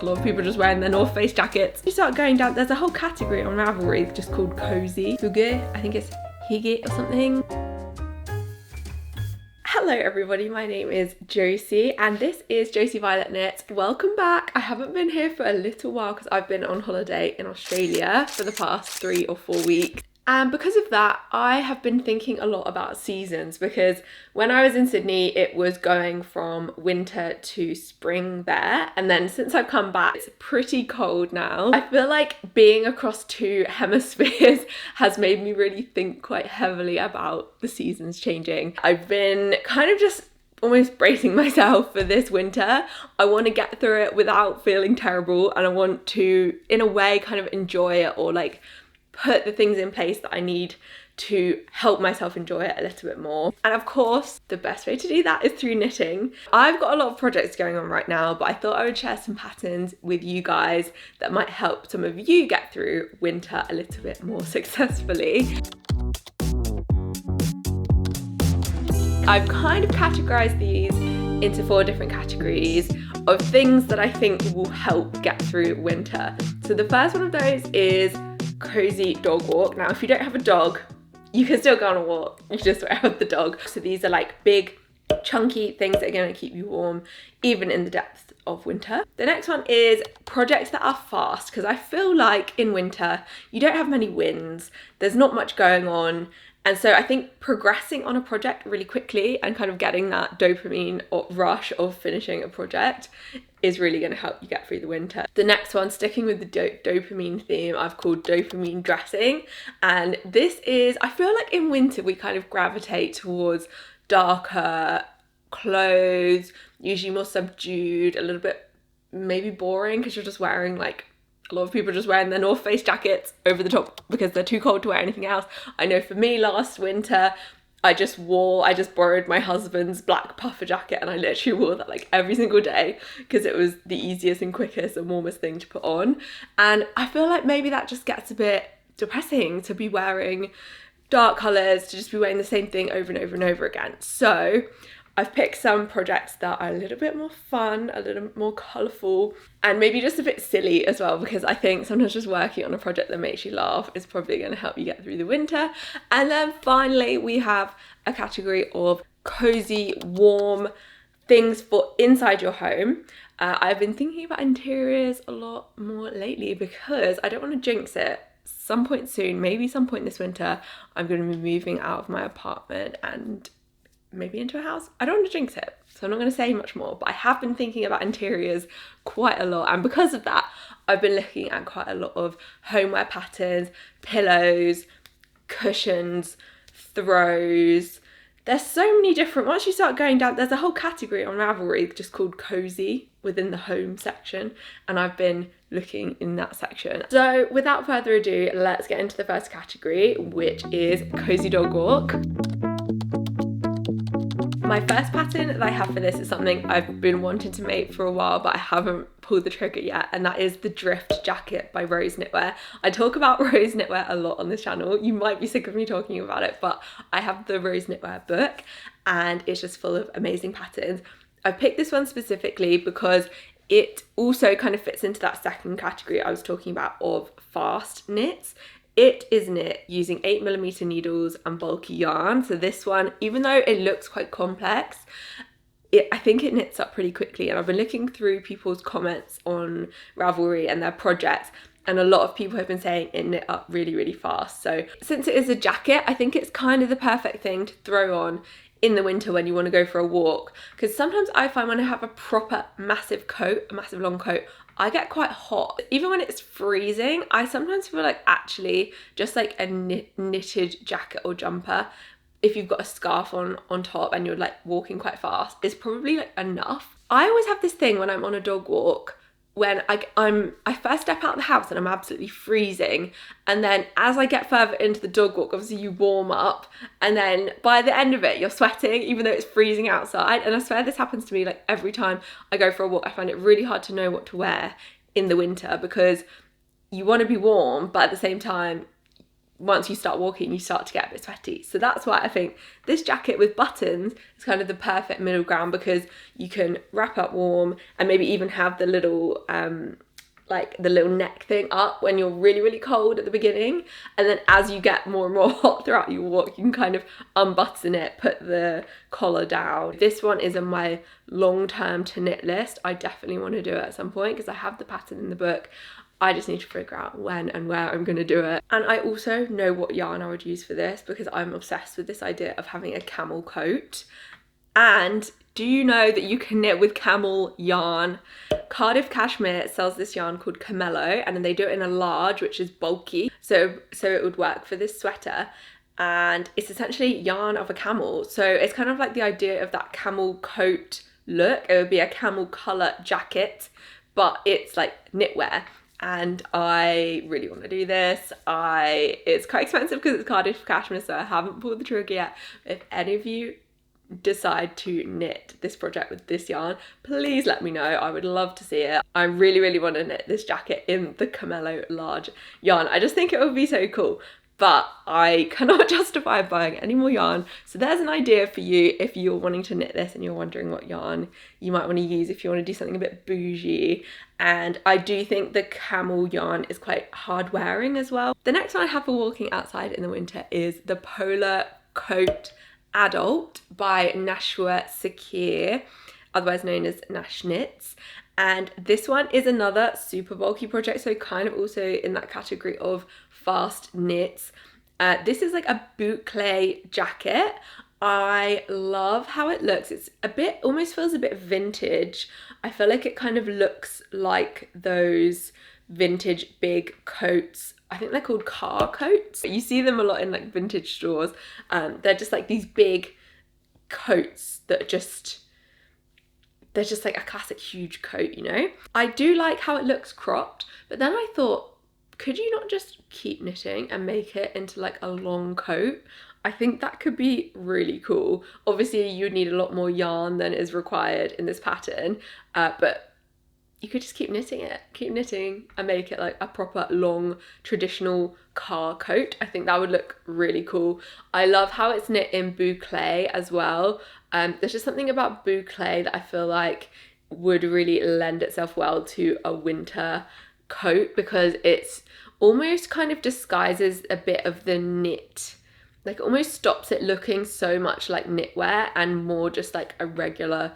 A lot of people just wearing their North Face jackets. You start going down, there's a whole category on Ravelry just called cozy. Hygge, I think it's hygge or something. Hello everybody, my name is Josie and this is Josie Violet Knits. Welcome back. I haven't been here for a little while because I've been on holiday in Australia for the past 3 or 4 weeks. And because of that, I have been thinking a lot about seasons because when I was in Sydney, it was going from winter to spring there. And then since I've come back, it's pretty cold now. I feel like being across 2 hemispheres has made me really think quite heavily about the seasons changing. I've been kind of just almost bracing myself for this winter. I want to get through it without feeling terrible, and I want to, in a way, kind of enjoy it or like put the things in place that I need to help myself enjoy it a little bit more. And of course, the best way to do that is through knitting. I've got a lot of projects going on right now, but I thought I would share some patterns with you guys that might help some of you get through winter a little bit more successfully. I've kind of categorized these into 4 different categories of things that I think will help get through winter. So the first one of those is cozy dog walk. Now, if you don't have a dog, you can still go on a walk. You just won't have the dog. So these are like big, chunky things that are going to keep you warm, even in the depths of winter. The next one is projects that are fast, because I feel like in winter, you don't have many wins. There's not much going on. And so I think progressing on a project really quickly and kind of getting that dopamine or rush of finishing a project is really going to help you get through the winter. The next one, sticking with the dopamine theme, I've called dopamine dressing. And this is, I feel like in winter we kind of gravitate towards darker clothes, usually more subdued, a little bit maybe boring because you're just wearing like, a lot of people are just wearing their North Face jackets over the top because they're too cold to wear anything else. I know for me last winter, I just borrowed my husband's black puffer jacket and I literally wore that like every single day because it was the easiest and quickest and warmest thing to put on. And I feel like maybe that just gets a bit depressing to be wearing dark colours, to just be wearing the same thing over and over and over again. So I've picked some projects that are a little bit more fun, a little more colourful, and maybe just a bit silly as well, because I think sometimes just working on a project that makes you laugh is probably going to help you get through the winter. And then finally, we have a category of cozy, warm things for inside your home. I've been thinking about interiors a lot more lately because I don't want to jinx it. Some point soon, maybe some point this winter, I'm going to be moving out of my apartment and maybe into a house. I don't want to jinx it, so I'm not going to say much more, but I have been thinking about interiors quite a lot, and because of that I've been looking at quite a lot of homeware patterns, pillows, cushions, throws. There's so many different, once you start going down, there's a whole category on Ravelry just called cozy within the home section, and I've been looking in that section. So without further ado, let's get into the first category, which is cozy dog walk. My first pattern that I have for this is something I've been wanting to make for a while, but I haven't pulled the trigger yet, and that is the Drift Jacket by Rose Knitwear. I talk about Rose Knitwear a lot on this channel. You might be sick of me talking about it, but I have the Rose Knitwear book and it's just full of amazing patterns. I picked this one specifically because it also kind of fits into that second category I was talking about of fast knits. It is knit using 8mm needles and bulky yarn. So this one, even though it looks quite complex, I think it knits up pretty quickly. And I've been looking through people's comments on Ravelry and their projects, and a lot of people have been saying it knit up really, really fast. So since it is a jacket, I think it's kind of the perfect thing to throw on in the winter when you want to go for a walk. Because sometimes I find when I have a proper massive coat, a massive long coat, I get quite hot. Even when it's freezing, I sometimes feel like actually just like a knitted jacket or jumper, if you've got a scarf on top and you're like walking quite fast, is probably like enough. I always have this thing when I'm on a dog walk when I first step out of the house and I'm absolutely freezing, and then as I get further into the dog walk, obviously you warm up, and then by the end of it you're sweating even though it's freezing outside. And I swear this happens to me like every time I go for a walk. I find it really hard to know what to wear in the winter because you want to be warm, but at the same time once you start walking, you start to get a bit sweaty. So that's why I think this jacket with buttons is kind of the perfect middle ground, because you can wrap up warm and maybe even have the little like the little neck thing up when you're really, really cold at the beginning. And then as you get more and more hot throughout your walk, you can kind of unbutton it, put the collar down. This one is on my long-term to knit list. I definitely want to do it at some point because I have the pattern in the book. I just need to figure out when and where I'm going to do it. And I also know what yarn I would use for this, because I'm obsessed with this idea of having a camel coat. And do you know that you can knit with camel yarn? Cardiff Cashmere sells this yarn called Camello, and then they do it in a large, which is bulky. So it would work for this sweater. And it's essentially yarn of a camel. So it's kind of like the idea of that camel coat look. It would be a camel colour jacket, but it's like knitwear. And I really want to do this. It's quite expensive because it's Cardiff Cashmere, so I haven't pulled the trigger yet. If any of you decide to knit this project with this yarn, please let me know. I would love to see it. I really, really want to knit this jacket in the Camello large yarn. I just think it would be so cool. But I cannot justify buying any more yarn. So there's an idea for you if you're wanting to knit this and you're wondering what yarn you might want to use if you want to do something a bit bougie. And I do think the camel yarn is quite hard wearing as well. The next one I have for walking outside in the winter is the Polar Coat Adult by Nashua Sakir, otherwise known as Nash Knits. And this one is another super bulky project, so kind of also in that category of fast knits. This is like a boucle jacket. I love how it looks. It's a bit, almost feels a bit vintage. I feel like it kind of looks like those vintage big coats. I think they're called car coats. You see them a lot in like vintage stores. They're just like these big coats that they're just like a classic huge coat, you know? I do like how it looks cropped, but then I thought, could you not just keep knitting and make it into like a long coat? I think that could be really cool. Obviously, you'd need a lot more yarn than is required in this pattern, but you could just keep knitting and make it like a proper long traditional car coat. I think that would look really cool. I love how it's knit in boucle as well. There's just something about boucle that I feel like would really lend itself well to a winter coat, because it's almost kind of disguises a bit of the knit, like almost stops it looking so much like knitwear and more just like a regular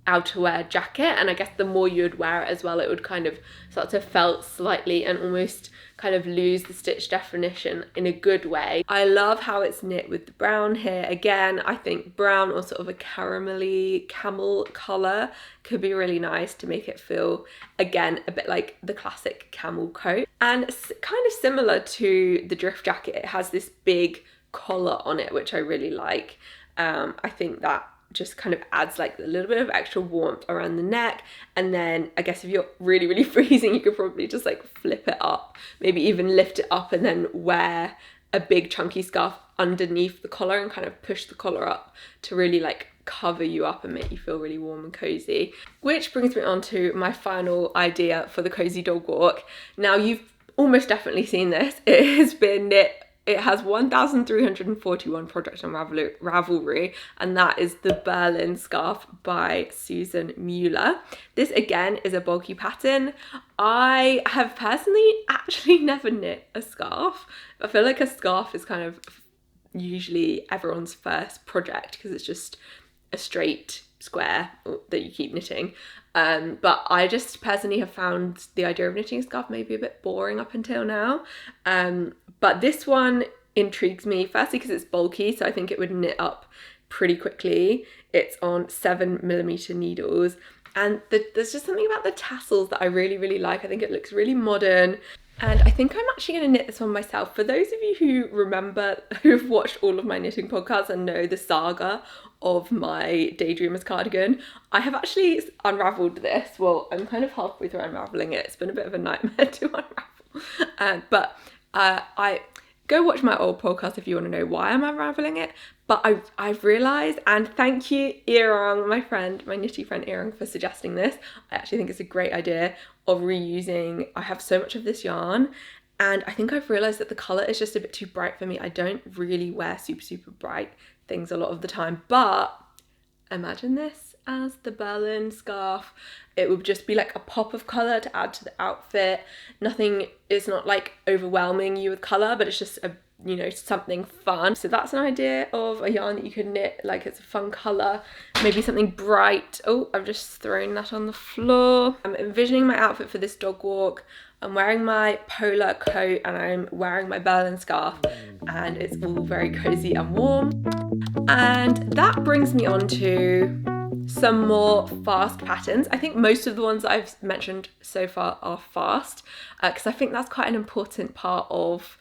outerwear jacket. And I guess the more you'd wear it as well, it would kind of start to felt slightly and almost kind of lose the stitch definition in a good way. I love how it's knit with the brown here. Again, I think brown or sort of a caramelly camel colour could be really nice to make it feel, again, a bit like the classic camel coat. And kind of similar to the drift jacket, it has this big collar on it, which I really like. I think that just kind of adds like a little bit of extra warmth around the neck. And then I guess if you're really, really freezing, you could probably just like flip it up, maybe even lift it up and then wear a big chunky scarf underneath the collar and kind of push the collar up to really like cover you up and make you feel really warm and cozy. Which brings me on to my final idea for the cozy dog walk. Now, you've almost definitely seen this. It has been knit. It has 1,341 projects on Ravelry, and that is the Berlin scarf by Susan Mueller. This again is a bulky pattern. I have personally actually never knit a scarf. I feel like a scarf is kind of usually everyone's first project because it's just a straight square that you keep knitting. But I just personally have found the idea of knitting a scarf maybe a bit boring up until now. But this one intrigues me, firstly because it's bulky, so I think it would knit up pretty quickly. It's on 7mm needles, and there's just something about the tassels that I really, really like. I think it looks really modern. And I think I'm actually going to knit this one myself. For those of you who remember, who've watched all of my knitting podcasts and know the saga of my Daydreamers cardigan, I have actually unravelled this. Well, I'm kind of halfway through unravelling it. It's been a bit of a nightmare to unravel. But I go watch my old podcast if you want to know why I'm unravelling it. But I've realised, and thank you Irang, my knitty friend Irang, for suggesting this. I actually think it's a great idea of reusing. I have so much of this yarn, And I think I've realised that the colour is just a bit too bright for me. I don't really wear super bright things a lot of the time, but imagine this as the Berlin scarf. It would just be like a pop of colour to add to the outfit. Nothing is not like overwhelming you with colour, but it's just a, you know, something fun. So that's an idea of a yarn that you could knit, like it's a fun colour, maybe something bright. Oh, I've just thrown that on the floor. I'm envisioning my outfit for this dog walk. I'm wearing my polar coat and I'm wearing my Berlin scarf, and it's all very cozy and warm. And that brings me on to some more fast patterns. I think most of the ones that I've mentioned so far are fast, because I think that's quite an important part of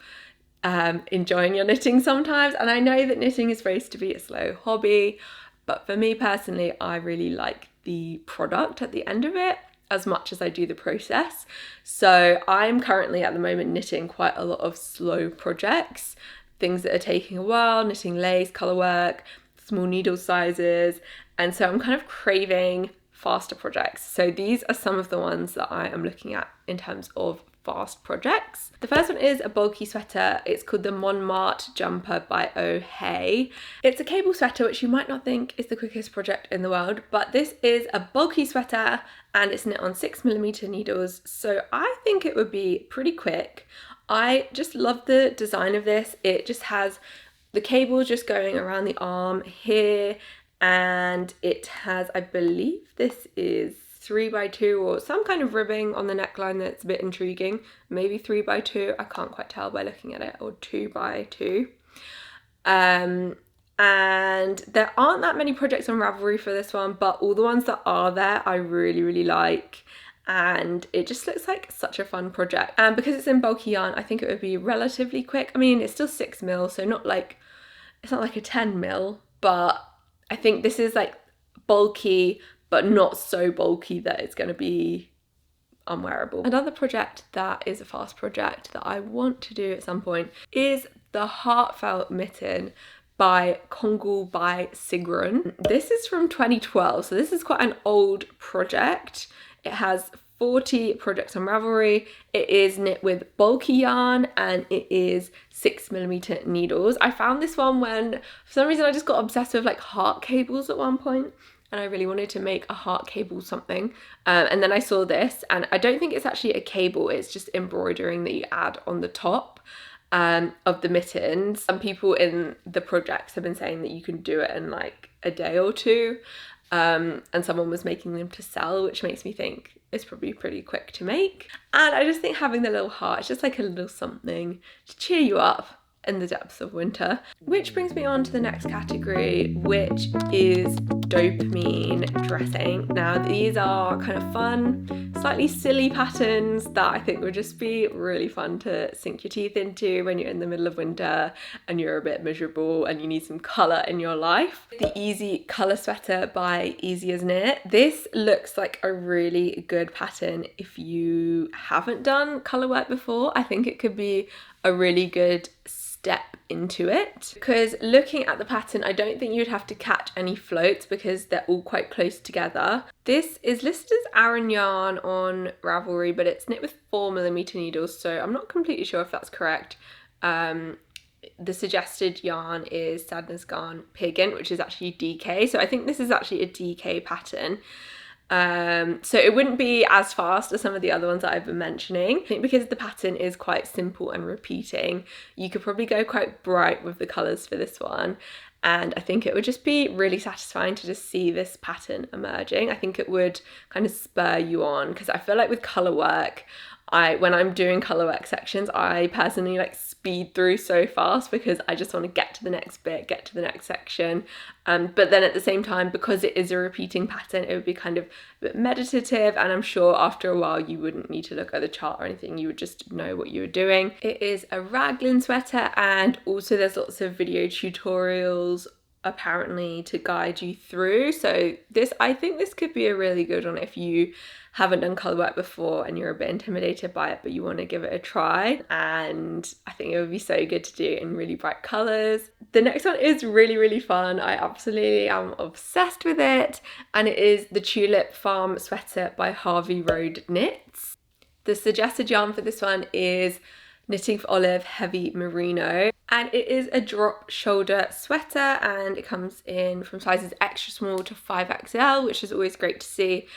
enjoying your knitting sometimes. And I know that knitting is supposed to be a slow hobby, but for me personally, I really like the product at the end of it as much as I do the process. So I'm currently at the moment knitting quite a lot of slow projects, things that are taking a while, knitting lace, colour work, small needle sizes. And so I'm kind of craving faster projects. So these are some of the ones that I am looking at in terms of fast projects. The first one is a bulky sweater. It's called the Montmartre Jumper by Oh Hey. It's a cable sweater, which you might not think is the quickest project in the world, but this is a bulky sweater and it's knit on 6mm needles. So I think it would be pretty quick. I just love the design of this. It just has the cable just going around the arm here, and it has, I believe this is 3x2 or some kind of ribbing on the neckline that's a bit intriguing. Maybe 3x2, I can't quite tell by looking at it, or 2x2. And there aren't that many projects on Ravelry for this one, but all the ones that are there I really like, and it just looks like such a fun project. And because it's in bulky yarn, I think it would be relatively quick. I mean, it's still 6mm, so not like, it's not like a 10mm, but I think this is like bulky, but not so bulky that it's going to be unwearable. Another project that is a fast project that I want to do at some point is the Heartfelt Mitten by Kongle by Sigrun. This is from 2012, so this is quite an old project. It has 40 projects on Ravelry. It is knit with bulky yarn and it is 6mm needles. I found this one when, for some reason, I just got obsessed with like heart cables at one point, and I really wanted to make a heart cable something. And then I saw this, and I don't think it's actually a cable, it's just embroidering that you add on the top of the mittens. Some people in the projects have been saying that you can do it in like a day or two. And someone was making them to sell, which makes me think it's probably pretty quick to make. And I just think having the little heart, it's just like a little something to cheer you up in the depths of winter. Which brings me on to the next category, which is dopamine dressing. Now these are kind of fun, slightly silly patterns that I think would just be really fun to sink your teeth into when you're in the middle of winter and you're a bit miserable and you need some colour in your life. The Easy Colour Sweater by Easy as Knit. This looks like a really good pattern if you haven't done colour work before. I think it could be a really good step into it, because looking at the pattern, I don't think you'd have to catch any floats because they're all quite close together. This is listed as Aran yarn on Ravelry, but it's knit with 4mm needles, so I'm not completely sure if that's correct. The suggested yarn is Sadness Garn Pigant, which is actually DK, so I think this is actually a DK pattern. So it wouldn't be as fast as some of the other ones that I've been mentioning. I think because the pattern is quite simple and repeating, you could probably go quite bright with the colours for this one. And I think it would just be really satisfying to just see this pattern emerging. I think it would kind of spur you on, because I feel like with colour work, when I'm doing colour work sections, I personally like speed through so fast because I just want to get to the next bit, get to the next section. But then at the same time, because it is a repeating pattern, it would be kind of a bit meditative, and I'm sure after a while you wouldn't need to look at the chart or anything, you would just know what you were doing. It is a raglan sweater, and also there's lots of video tutorials apparently to guide you through. So I think this could be a really good one if you haven't done colour work before and you're a bit intimidated by it but you want to give it a try, and I think it would be so good to do in really bright colours. The next one is really fun. I absolutely am obsessed with it, and it is the Tulip Farm Sweater by Harvey Road Knits. The suggested yarn for this one is Knitting for Olive Heavy Merino, and it is a drop shoulder sweater, and it comes in from sizes extra small to 5XL, which is always great to see.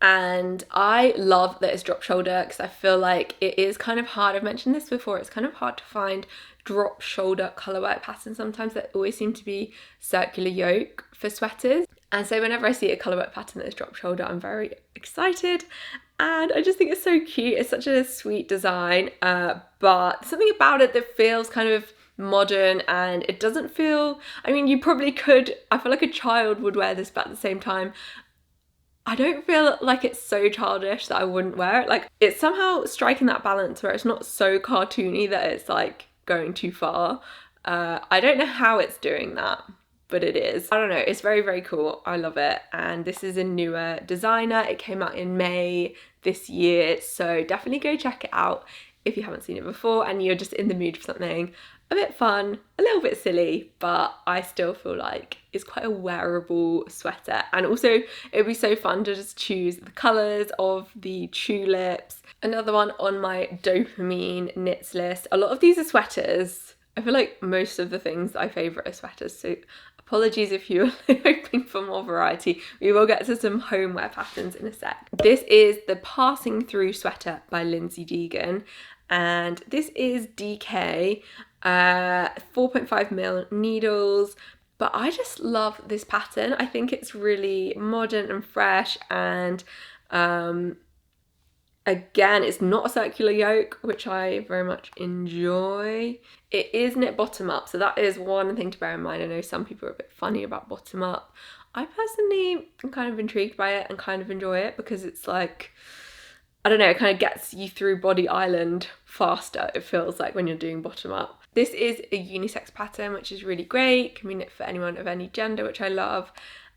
And I love that it's drop shoulder because I feel like it is kind of hard, I've mentioned this before, it's kind of hard to find drop shoulder colourwork patterns sometimes that always seem to be circular yoke for sweaters. And so whenever I see a colourwork pattern that is drop shoulder, I'm very excited. And I just think it's so cute. It's such a sweet design, but something about it that feels kind of modern, and it doesn't feel, I mean, you probably could, I feel like a child would wear this, but at the same time, I don't feel like it's so childish that I wouldn't wear it. Like, it's somehow striking that balance where it's not so cartoony that it's like going too far. I don't know how it's doing that, but it is. I don't know, it's very, very cool. I love it. And this is a newer designer. It came out in May this year, so definitely go check it out if you haven't seen it before and you're just in the mood for something a bit fun, a little bit silly, but I still feel like it's quite a wearable sweater. And also it would be so fun to just choose the colours of the tulips. Another one on my Dopamine knits list. A lot of these are sweaters. I feel like most of the things that I favourite are sweaters, so apologies if you're hoping for more variety. We will get to some homeware patterns in a sec. This is the Passing Through sweater by Lindsay Deegan, and this is DK, 4.5mm needles, but I just love this pattern. I think it's really modern and fresh, and again, it's not a circular yoke, which I very much enjoy. It is knit bottom up, so that is one thing to bear in mind. I know some people are a bit funny about bottom up. I personally am kind of intrigued by it and kind of enjoy it because it's like, I don't know, it kind of gets you through Body Island faster, it feels like, when you're doing bottom up. This is a unisex pattern, which is really great. Can be knit for anyone of any gender, which I love.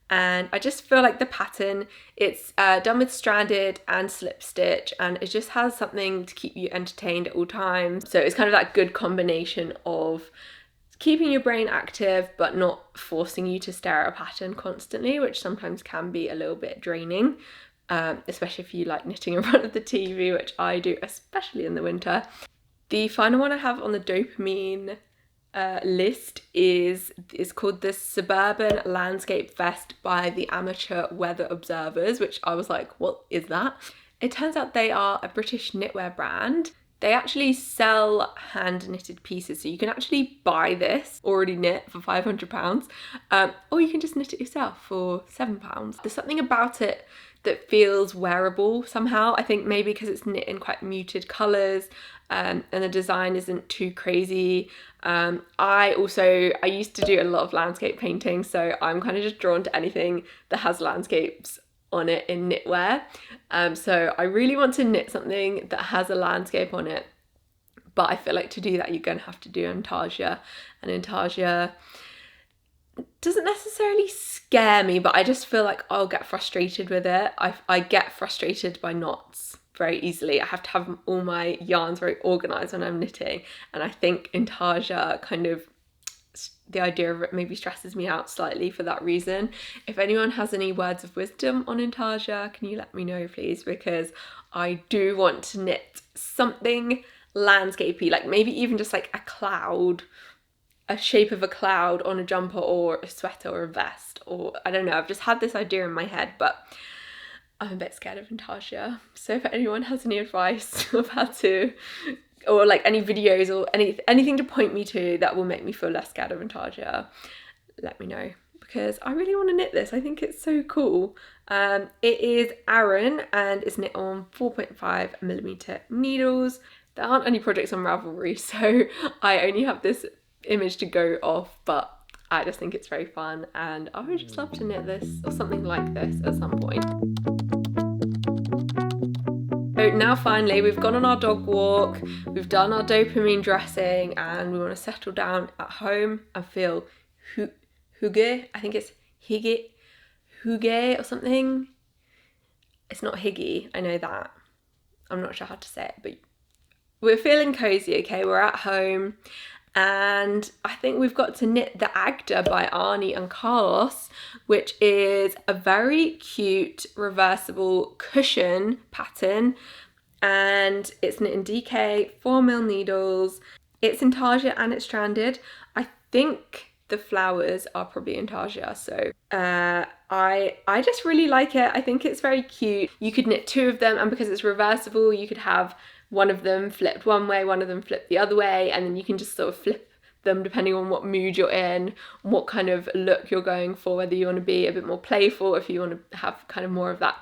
And I just feel like the pattern, it's done with stranded and slip stitch, and it just has something to keep you entertained at all times. So it's kind of that good combination of keeping your brain active but not forcing you to stare at a pattern constantly, which sometimes can be a little bit draining, especially if you like knitting in front of the TV, which I do, especially in the winter. The final one I have on the Dopamine list is called the Suburban Landscape Vest by the Amateur Weather Observers, which I was like, what is that? It turns out they are a British knitwear brand. They actually sell hand knitted pieces, so you can actually buy this already knit for £500, or you can just knit it yourself for £7. There's something about it that feels wearable somehow. I think maybe because it's knit in quite muted colours, and the design isn't too crazy. I used to do a lot of landscape painting, so I'm kind of just drawn to anything that has landscapes on it in knitwear. So I really want to knit something that has a landscape on it, but I feel like to do that you're going to have to do intarsia, and intarsia doesn't necessarily scare me, but I just feel like I'll get frustrated with it. I get frustrated by knots very easily. I have to have all my yarns very organised when I'm knitting, and I think intarsia kind of, the idea of it maybe stresses me out slightly for that reason. If anyone has any words of wisdom on intarsia, can you let me know please, because I do want to knit something landscapey, like maybe even just like a cloud, a shape of a cloud on a jumper or a sweater or a vest, or I don't know, I've just had this idea in my head, but I'm a bit scared of intarsia. So if anyone has any advice of how to, or like any videos or anything to point me to that will make me feel less scared of intarsia, let me know, because I really want to knit this. I think it's so cool. It is Aran and it's knit on 4.5mm needles. There aren't any projects on Ravelry, so I only have this image to go off, but I just think it's very fun, and I would just love to knit this or something like this at some point. So now finally we've gone on our dog walk, we've done our dopamine dressing, and we want to settle down at home and feel hygge. I think it's hygge or something. It's not higgy, I know that. I'm not sure how to say it, but we're feeling cozy, okay? We're at home. And I think we've got to knit the Agda by Arnie and Carlos, which is a very cute reversible cushion pattern. and it's knit in DK, 4mm needles. It's intarsia and it's stranded. I think the flowers are probably intarsia, so I just really like it. I think it's very cute. You could knit two of them, and because it's reversible, you could have one of them flipped one way, one of them flipped the other way, and then you can just sort of flip them depending on what mood you're in, what kind of look you're going for, whether you want to be a bit more playful, if you want to have kind of more of that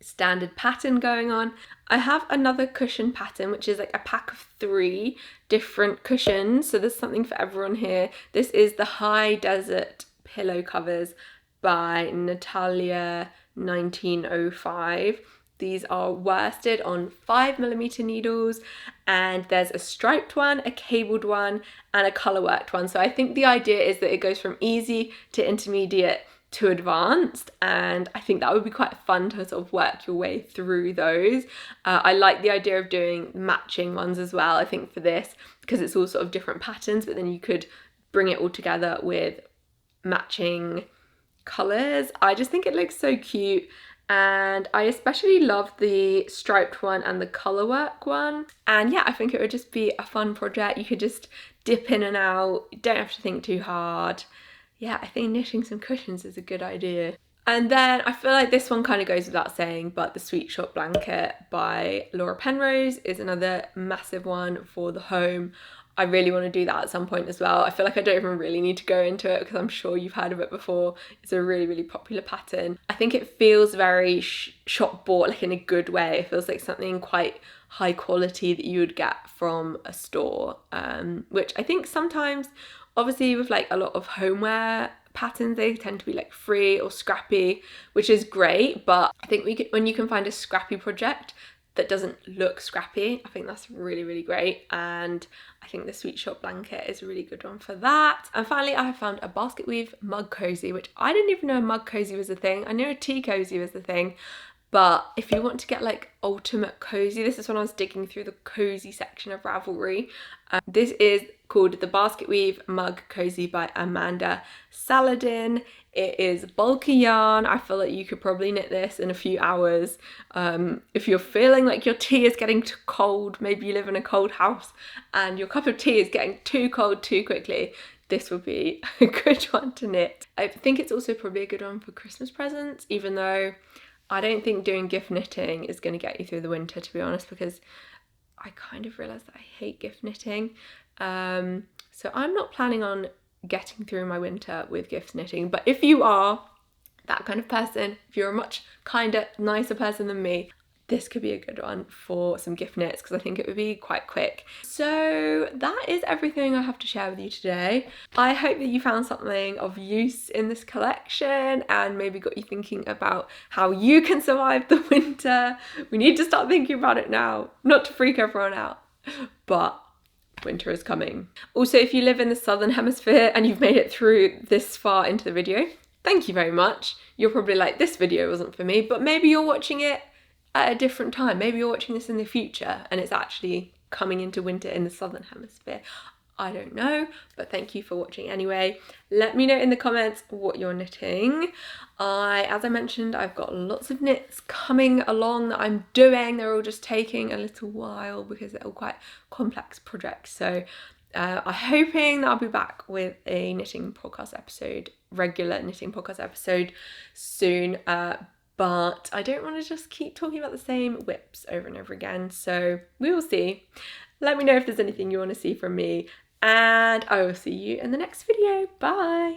standard pattern going on. I have another cushion pattern, which is like a pack of 3 different cushions, so there's something for everyone here. This is the High Desert Pillow Covers by Natalia 1905. These are worsted on 5mm needles, and there's a striped one, a cabled one, and a colour worked one. So I think the idea is that it goes from easy to intermediate to advanced, and I think that would be quite fun to sort of work your way through those. I like the idea of doing matching ones as well, I think, for this, because it's all sort of different patterns, but then you could bring it all together with matching colours. I just think it looks so cute, and I especially love the striped one and the colour work one. And yeah, I think it would just be a fun project. You could just dip in and out, you don't have to think too hard. Yeah, I think knitting some cushions is a good idea. And then I feel like this one kind of goes without saying, but the Sweet Shop Blanket by Laura Penrose is another massive one for the home. I really want to do that at some point as well. I feel like I don't even really need to go into it because I'm sure you've heard of it before. It's a really, really popular pattern. I think it feels very shop bought, like in a good way. It feels like something quite high quality that you would get from a store, which I think sometimes, obviously with like a lot of homeware patterns, they tend to be like free or scrappy, which is great, but I think when you can find a scrappy project that doesn't look scrappy, I think that's really, really great. And I think the Sweet Shop Blanket is a really good one for that. And finally, I have found a basket weave mug cozy, which I didn't even know a mug cozy was a thing. I knew a tea cozy was a thing, but if you want to get like ultimate cozy, this is when I was digging through the cozy section of Ravelry. This is called the Basket Weave Mug Cozy by Amanda Saladin. It is bulky yarn. I feel like you could probably knit this in a few hours. If you're feeling like your tea is getting too cold, maybe you live in a cold house and your cup of tea is getting too cold too quickly, this would be a good one to knit. I think it's also probably a good one for Christmas presents, even though I don't think doing gift knitting is going to get you through the winter, to be honest, because I kind of realised that I hate gift knitting. So I'm not planning on getting through my winter with gift knitting. But if you are that kind of person, if you're a much kinder, nicer person than me, this could be a good one for some gift knits because I think it would be quite quick. So that is everything I have to share with you today. I hope that you found something of use in this collection and maybe got you thinking about how you can survive the winter. We need to start thinking about it now, not to freak everyone out, but winter is coming. Also, if you live in the southern hemisphere and you've made it through this far into the video, thank you very much. You're probably like, this video wasn't for me, but maybe you're watching it at a different time. Maybe you're watching this in the future and it's actually coming into winter in the southern hemisphere. I don't know, but thank you for watching anyway. Let me know in the comments what you're knitting. As I mentioned, I've got lots of knits coming along that I'm doing. They're all just taking a little while because they're all quite complex projects. So I'm hoping that I'll be back with a knitting podcast episode, regular knitting podcast episode soon. But I don't want to just keep talking about the same whips over and over again. So we will see. Let me know if there's anything you want to see from me. And I will see you in the next video. Bye.